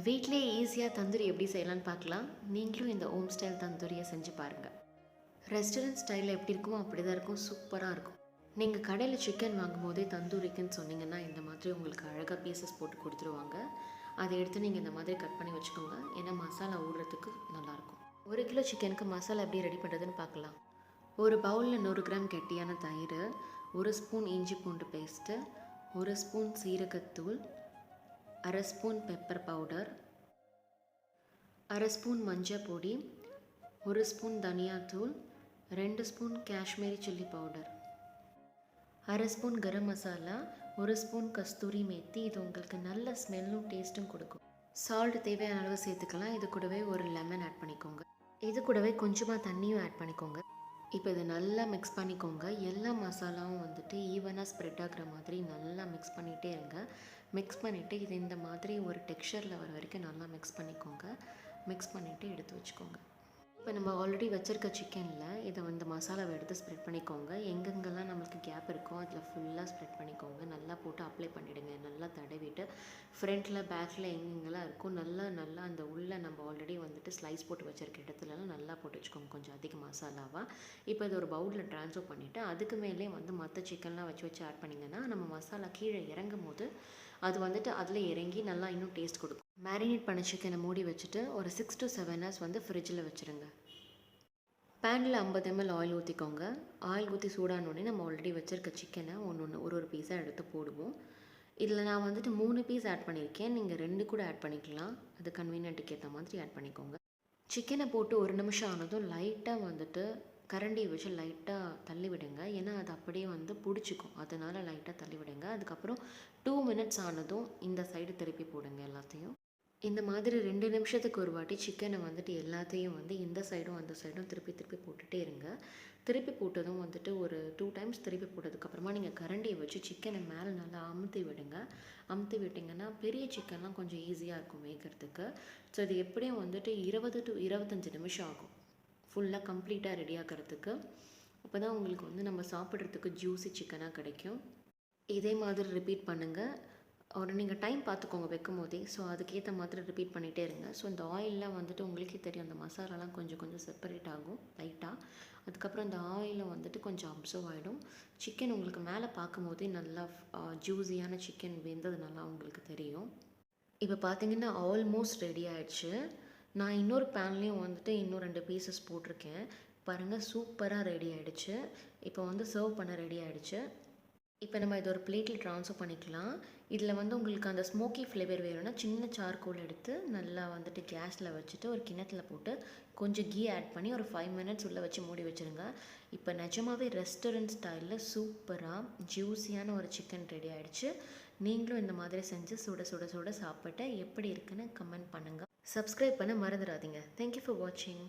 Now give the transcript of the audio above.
வீட்டிலேயே ஈஸியாக தந்தூரி எப்படி செய்யலான்னு பார்க்கலாம். நீங்களும் இந்த ஹோம் ஸ்டைல் தந்தூரியை செஞ்சு பாருங்கள். ரெஸ்டாரண்ட் ஸ்டைலில் எப்படி இருக்குமோ அப்படி தான் இருக்கும். சூப்பராக இருக்கும். நீங்கள் கடையில் சிக்கன் வாங்கும் போதே தந்தூரிக்குன்னு சொன்னீங்கன்னா இந்த மாதிரி உங்களுக்கு அழகாக பீசஸ் போட்டு கொடுத்துருவாங்க. அதை எடுத்து நீங்கள் இந்த மாதிரி கட் பண்ணி வச்சுக்கோங்க. ஏன்னா மசாலா ஊடுறதுக்கு நல்லாயிருக்கும். 1 கிலோ சிக்கனுக்கு மசாலா எப்படி ரெடி பண்ணுறதுன்னு பார்க்கலாம். ஒரு பவுலில் 100 கிராம் கெட்டியான தயிர், 1 ஸ்பூன் இஞ்சி பூண்டு பேஸ்ட்டு, 1 ஸ்பூன் சீரகத்தூள், 1/2 ஸ்பூன் பெப்பர் பவுடர், 1/2 ஸ்பூன் மஞ்சள் பொடி, 1 ஸ்பூன் தனியாத்தூள், 2 spoon Kashmiri chilli powder, 1/2 spoon garam masala, 1 spoon kasuri methi. இது உங்களுக்கு நல்ல ஸ்மெல்லும் டேஸ்ட்டும் கொடுக்கும். சால்ட் தேவையான அளவு சேர்த்துக்கலாம். இது கூடவே ஒரு லெமன் ஆட் பண்ணிக்கோங்க. இது கூடவே கொஞ்சமாக தண்ணியும் ஆட் பண்ணிக்கோங்க. இப்போ இதை நல்லா மிக்ஸ் பண்ணிக்கோங்க. எல்லா மசாலாவும் வந்துட்டு ஈவனாக ஸ்ப்ரெட் ஆகிற மாதிரி நல்லா மிக்ஸ் பண்ணிகிட்டே இருங்க. மிக்ஸ் பண்ணிவிட்டு இது இந்த மாதிரி ஒரு டெக்ஸ்சரில் வர வரைக்கும் நல்லா மிக்ஸ் பண்ணிக்கோங்க. மிக்ஸ் பண்ணிவிட்டு எடுத்து வச்சுக்கோங்க. இப்போ நம்ம ஆல்ரெடி வச்சுருக்க சிக்கனில் இதை வந்து மசாலாவை எடுத்து ஸ்ப்ரெட் பண்ணிக்கோங்க. எங்கெங்கெல்லாம் நம்மளுக்கு கேப் இருக்கோ அதில் ஃபுல்லாக ஸ்ப்ரெட் பண்ணிக்கோங்க. நல்லா போட்டு அப்ளை பண்ணிவிடுங்க. நல்லா தடவிட்டு ஃப்ரண்ட்டில் பேக்கில் எங்கெங்கெல்லாம் இருக்கோ நல்லா அந்த உள்ளே நம்ம ஆல்ரெடி வந்துட்டு ஸ்லைஸ் போட்டு வச்சுருக்க இடத்துலலாம் நல்லா போட்டு வச்சுக்கோங்க. கொஞ்சம் அதிக மசாலாவாக. இப்போ இது ஒரு பவுலில் ட்ரான்ஸ்ஃபர் பண்ணிவிட்டு அதுக்கு மேலே வந்து மற்ற சிக்கன்லாம் வச்சு ஆட் பண்ணிங்கன்னா நம்ம மசாலா கீழே இறங்கும் போது அது வந்துட்டு அதில் இறங்கி நல்லா இன்னும் டேஸ்ட் கொடுக்கும். மேரினேட் பண்ண சிக்கனை மூடி வச்சுட்டு ஒரு 6 to 7 hours வந்து ஃப்ரிட்ஜில் வச்சுருங்க. பேனில் 50 ml ஆயில் ஊற்றிக்கோங்க. ஆயில் ஊற்றி சூடானோடனே நம்ம ஆல்ரெடி வச்சுருக்க சிக்கனை ஒரு பீஸாக எடுத்து போடுவோம். இதில் நான் வந்துட்டு 3 பீஸ் ஆட் பண்ணியிருக்கேன். நீங்கள் 2 கூட ஆட் பண்ணிக்கலாம். அது கன்வீனியன்ட்டுக்கு ஏற்ற மாதிரி ஆட் பண்ணிக்கோங்க. சிக்கனை போட்டு 1 நிமிஷம் ஆனதும் லைட்டாக வந்துட்டு கரண்டியை வச்சு லைட்டாக தள்ளி விடுங்க. ஏன்னா அது அப்படியே வந்து பிடிச்சிக்கும். அதனால் லைட்டாக தள்ளி விடுங்க. அதுக்கப்புறம் 2 minutes ஆனதும் இந்த சைடு திருப்பி போடுங்க எல்லாத்தையும். இந்த மாதிரி 2 நிமிஷத்துக்கு ஒரு வாட்டி சிக்கனை வந்துட்டு எல்லாத்தையும் வந்து இந்த சைடும் அந்த சைடும் திருப்பி போட்டுகிட்டே இருங்க. திருப்பி போட்டதும் வந்துட்டு ஒரு 2 times திருப்பி போட்டதுக்கப்புறமா நீங்கள் கரண்டியை வச்சு சிக்கனை மேலே நல்லா அமுத்தி விடுங்க. அமுத்தி விட்டிங்கன்னா பெரிய சிக்கன்லாம் கொஞ்சம் ஈஸியாக இருக்கும் வேகிறதுக்கு. ஸோ இது எப்படியும் வந்துட்டு 20 to 25 நிமிஷம் ஆகும் ஃபுல்லாக கம்ப்ளீட்டாக ரெடி ஆகிறதுக்கு. அப்போ தான் உங்களுக்கு வந்து நம்ம சாப்பிட்றதுக்கு ஜூஸி சிக்கனாக கிடைக்கும். இதே மாதிரி ரிப்பீட் பண்ணுங்கள். நீங்கள் டைம் பார்த்துக்கோங்க வைக்கும் போதே. ஸோ அதுக்கேற்ற மாதிரி ரிப்பீட் பண்ணிகிட்டே இருங்க. ஸோ இந்த ஆயிலெலாம் வந்துட்டு உங்களுக்கே தெரியும், அந்த மசாலாலாம் கொஞ்சம் செப்பரேட் ஆகும் லைட்டாக. அதுக்கப்புறம் அந்த ஆயிலில் வந்துட்டு கொஞ்சம் அப்சர்வ் ஆகிடும். சிக்கன் உங்களுக்கு மேலே பார்க்கும் போதே நல்லா ஜூஸியான சிக்கன் வெந்தது நல்லா உங்களுக்கு தெரியும். இப்போ பார்த்தீங்கன்னா ஆல்மோஸ்ட் ரெடி ஆகிடுச்சு. நான் இன்னொரு பேன்லேயும் வந்துட்டு இன்னும் 2 பீசஸ் போட்டிருக்கேன். பாருங்கள், சூப்பராக ரெடி ஆகிடுச்சு. இப்போ வந்து சர்வ் பண்ண ரெடி ஆகிடுச்சு. இப்போ நம்ம இதை ஒரு பிளேட்டில் ட்ரான்ஸ்ஃபர் பண்ணிக்கலாம். இதில் வந்து உங்களுக்கு அந்த ஸ்மோக்கி ஃப்ளேவர் வேணும்னா சின்ன சார்கோல் எடுத்து நல்லா வந்துட்டு கேஸில் வச்சுட்டு ஒரு கிண்ணத்தில் போட்டு கொஞ்சம் கீ ஆட் பண்ணி ஒரு 5 minutes உள்ளே வச்சு மூடி வச்சுருங்க. இப்போ நிஜமாகவே ரெஸ்டாரண்ட் ஸ்டைலில் சூப்பராக ஜூஸியான ஒரு சிக்கன் ரெடி ஆகிடுச்சு. நீங்களும் இந்த மாதிரி செஞ்சு சுட சாப்பிட்டு எப்படி இருக்குன்னு கமெண்ட் பண்ணுங்கள். சப்ஸ்கிரைப் பண்ண மறந்துடாதீங்க. தேங்க்யூ ஃபார் வாட்சிங்.